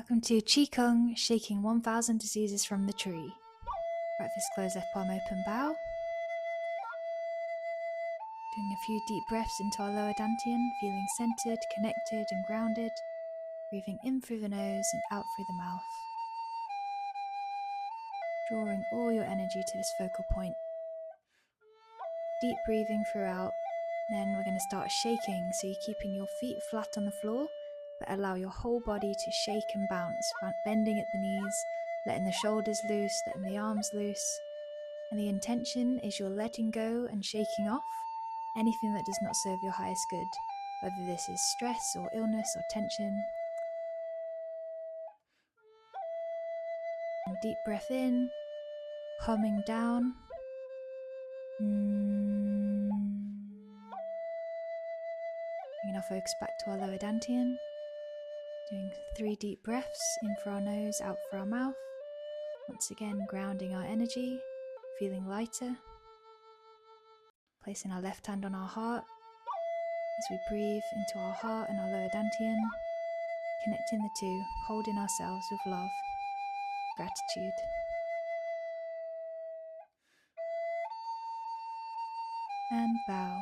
Welcome to Qi Gong, shaking 1,000 diseases from the tree. Right fist closed, left palm open, bow. Doing a few deep breaths into our lower dantian, feeling centered, connected and grounded. Breathing in through the nose and out through the mouth. Drawing all your energy to this focal point. Deep breathing throughout. Then we're going to start shaking, so you're keeping your feet flat on the floor, but allow your whole body to shake and bounce, bending at the knees, letting the shoulders loose, letting the arms loose. And the intention is you're letting go and shaking off anything that does not serve your highest good, whether this is stress or illness or tension. And deep breath in, humming down. Bringing our focus back to our lower dantian. Doing 3 deep breaths, in for our nose, out for our mouth. Once again, grounding our energy, feeling lighter. Placing our left hand on our heart as we breathe into our heart and our lower dantian. Connecting the two, holding ourselves with love, gratitude. And bow.